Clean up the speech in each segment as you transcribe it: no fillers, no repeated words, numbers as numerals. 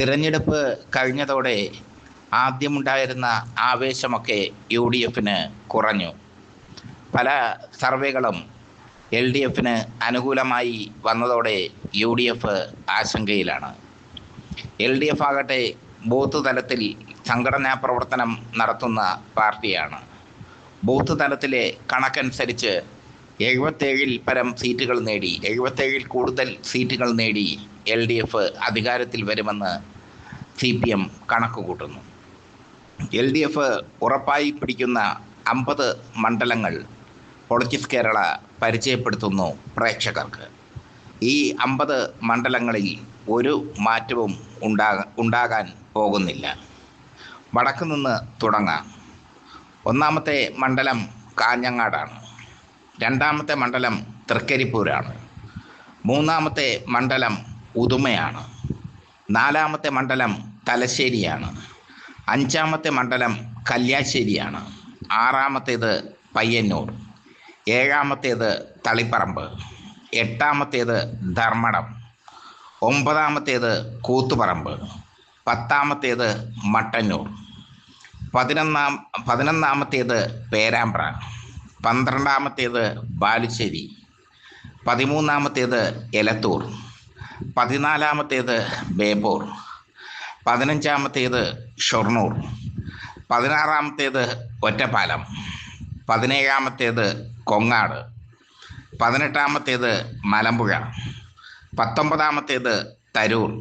തിരഞ്ഞെടുപ്പ് കഴിഞ്ഞതോടെ ആദ്യമുണ്ടായിരുന്ന ആവേശമൊക്കെ U D എഫിന് കുറഞ്ഞു. പല സർവേകളും എൽ ഡി എഫിന് അനുകൂലമായി വന്നതോടെ യു ഡി എഫ് ആശങ്കയിലാണ്. എൽ ഡി എഫ് ആകട്ടെ ബൂത്ത് തലത്തിൽ സംഘടനാ പ്രവർത്തനം നടത്തുന്ന പാർട്ടിയാണ്. ബൂത്ത് തലത്തിലെ കണക്കനുസരിച്ച് 77 പരം സീറ്റുകൾ നേടി, 77 കൂടുതൽ സീറ്റുകൾ നേടി എൽ ഡി എഫ് അധികാരത്തിൽ വരുമെന്ന് CPM കണക്ക് കൂട്ടുന്നു. എൽ ഡി എഫ് ഉറപ്പായി പിടിക്കുന്ന 50 മണ്ഡലങ്ങൾ പൊളിറ്റിക്സ് കേരള പരിചയപ്പെടുത്തുന്നു പ്രേക്ഷകർക്ക്. ഈ 50 മണ്ഡലങ്ങളിൽ ഒരു മാറ്റവും ഉണ്ടാകാൻ പോകുന്നില്ല. വടക്ക് നിന്ന് തുടങ്ങാം. ഒന്നാമത്തെ മണ്ഡലം കാഞ്ഞങ്ങാടാണ്. രണ്ടാമത്തെ മണ്ഡലം തൃക്കരിപ്പൂരാണ്. മൂന്നാമത്തെ മണ്ഡലം ഉദുമയാണ്. നാലാമത്തെ മണ്ഡലം തലശ്ശേരിയാണ്. അഞ്ചാമത്തെ മണ്ഡലം കല്യാശ്ശേരിയാണ്. ആറാമത്തേത് പയ്യന്നൂർ. ഏഴാമത്തേത് തളിപ്പറമ്പ്. എട്ടാമത്തേത് ധർമ്മടം. ഒമ്പതാമത്തേത് കൂത്തുപറമ്പ്. പത്താമത്തേത് മട്ടന്നൂർ. പതിനൊന്നാമത്തേത് പേരാമ്പ്ര. 12ാമത്തേത് ബാലുശ്ശേരി. 13ാമത്തേത് എലത്തൂർ. 14ാമത്തേത് ബേപ്പൂർ. 15ാമത്തേത് ഷൊർണൂർ. 16ാമത്തേത് ഒറ്റപ്പാലം. 17ാമത്തേത് കൊങ്ങാട്. 18ാമത്തേത് മലമ്പുഴ. 19ാമത്തേത് തരൂർ.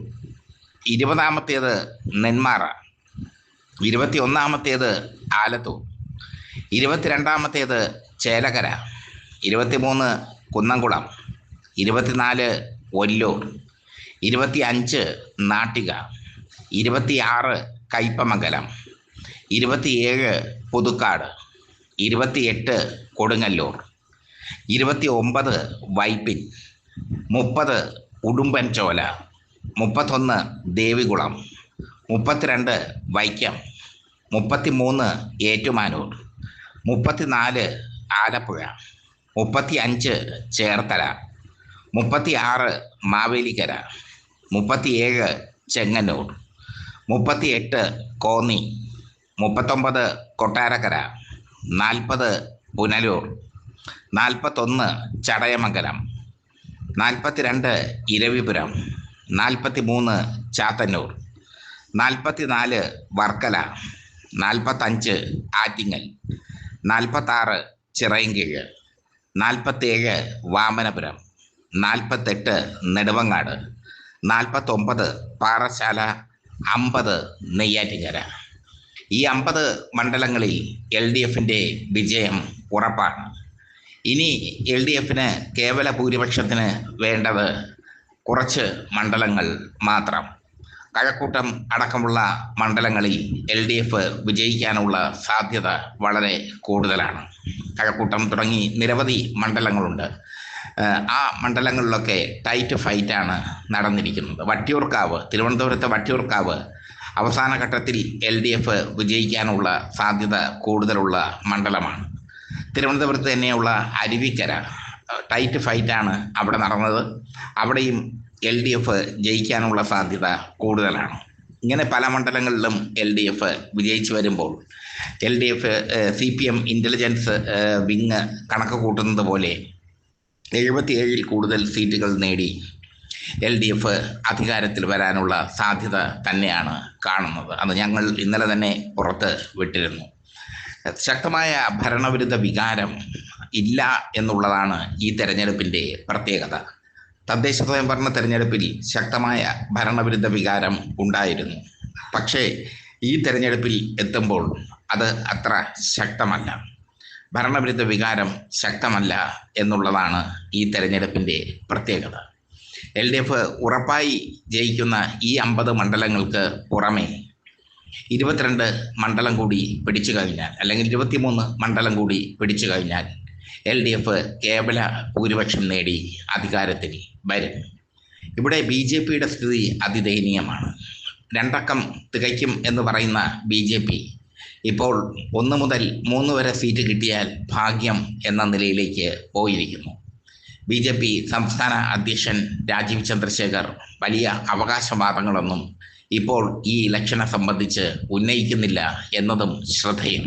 20ാമത്തേത് നെന്മാറ. 21ാമത്തേത് ആലത്തൂർ. 22ാമത്തേത് ചേലക്കര. 23 കുന്നംകുളം. 24 ഒല്ലൂർ. 25 നാട്ടിക. 26 കയ്പമംഗലം. 27 പുതുക്കാട്. 28 കൊടുങ്ങല്ലൂർ. 29 വൈപ്പിൻ. 30 ഉടുമ്പൻചോല. 31 ദേവികുളം. 32 വൈക്കം. 33 ഏറ്റുമാനൂർ. 34 ആലപ്പുഴ. 35 ചേർത്തല. 36 മാവേലിക്കര. 37 ചെങ്ങന്നൂർ. 38 കോന്നി. 39 കൊട്ടാരക്കര. 40 പുനലൂർ. 41 ചടയമംഗലം. 42 ഇരവിപുരം. 43 ചാത്തന്നൂർ. 44 വർക്കല. 45 ആറ്റിങ്ങൽ. 46 ചിറയൻകീഴ്. 47 വാമനപുരം. 48 നെടുമങ്ങാട്. 49 പാറശാല. 50 നെയ്യാറ്റിൻകര. ഈ 50 മണ്ഡലങ്ങളിൽ എൽ ഡി എഫിൻ്റെ വിജയം ഉറപ്പാണ്. ഇനി എൽ ഡി എഫിന് കേവല ഭൂരിപക്ഷത്തിന് വേണ്ടത് കുറച്ച് മണ്ഡലങ്ങൾ മാത്രം. കഴക്കൂട്ടം അടക്കമുള്ള മണ്ഡലങ്ങളിൽ എൽ ഡി എഫ് വിജയിക്കാനുള്ള സാധ്യത വളരെ കൂടുതലാണ്. കഴക്കൂട്ടം തുടങ്ങി നിരവധി മണ്ഡലങ്ങളുണ്ട്. ആ മണ്ഡലങ്ങളിലൊക്കെ ടൈറ്റ് ഫൈറ്റാണ് നടന്നിരിക്കുന്നത്. വട്ടിയൂർക്കാവ്, തിരുവനന്തപുരത്തെ വട്ടിയൂർക്കാവ് അവസാന ഘട്ടത്തിൽ എൽ ഡി എഫ് വിജയിക്കാനുള്ള സാധ്യത കൂടുതലുള്ള മണ്ഡലമാണ്. തിരുവനന്തപുരത്ത് തന്നെയുള്ള അരുവിക്കര ടൈറ്റ് ഫൈറ്റാണ് അവിടെ നടന്നത്. അവിടെയും എൽ ഡി എഫ് ജയിക്കാനുള്ള സാധ്യത കൂടുതലാണ്. ഇങ്ങനെ പല മണ്ഡലങ്ങളിലും എൽ ഡി എഫ് വിജയിച്ചു വരുമ്പോൾ L D F CPM intelligence wing കണക്ക് കൂട്ടുന്നത് പോലെ 77 കൂടുതൽ സീറ്റുകൾ നേടി എൽ ഡി എഫ് അധികാരത്തിൽ വരാനുള്ള സാധ്യത തന്നെയാണ് കാണുന്നത്. അത് ഞങ്ങൾ ഇന്നലെ തന്നെ പുറത്ത് വിട്ടിരുന്നു. ശക്തമായ ഭരണവിരുദ്ധ വികാരം ഇല്ല എന്നുള്ളതാണ് ഈ തെരഞ്ഞെടുപ്പിൻ്റെ പ്രത്യേകത. തദ്ദേശ സ്വയംഭരണ തെരഞ്ഞെടുപ്പിൽ ശക്തമായ ഭരണവിരുദ്ധ വികാരം ഉണ്ടായിരുന്നു. പക്ഷേ ഈ തെരഞ്ഞെടുപ്പിൽ എത്തുമ്പോൾ അത് അത്ര ശക്തമല്ല. ഭരണവിരുദ്ധ വികാരം ശക്തമല്ല എന്നുള്ളതാണ് ഈ തെരഞ്ഞെടുപ്പിൻ്റെ പ്രത്യേകത. എൽ ഡി എഫ് ഉറപ്പായി ജയിക്കുന്ന ഈ 50 മണ്ഡലങ്ങൾക്ക് പുറമെ 22 മണ്ഡലം കൂടി പിടിച്ചു കഴിഞ്ഞാൽ, അല്ലെങ്കിൽ 23 മണ്ഡലം കൂടി പിടിച്ചു കഴിഞ്ഞാൽ എൽ ഡി എഫ് കേവല ഭൂരിപക്ഷം നേടി അധികാരത്തിൽ വരും. ഇവിടെ BJPയുടെ സ്ഥിതി അതിദയനീയമാണ്. 2 അക്കം തികയ്ക്കും എന്ന് പറയുന്ന BJP ഇപ്പോൾ 1 മുതൽ 3 വരെ സീറ്റ് കിട്ടിയാൽ ഭാഗ്യം എന്ന നിലയിലേക്ക് പോയിരിക്കുന്നു. BJP സംസ്ഥാന അധ്യക്ഷൻ രാജീവ് ചന്ദ്രശേഖർ വലിയ അവകാശവാദങ്ങളൊന്നും ഇപ്പോൾ ഈ ഇലക്ഷനെ സംബന്ധിച്ച് ഉന്നയിക്കുന്നില്ല എന്നതും ശ്രദ്ധേയം.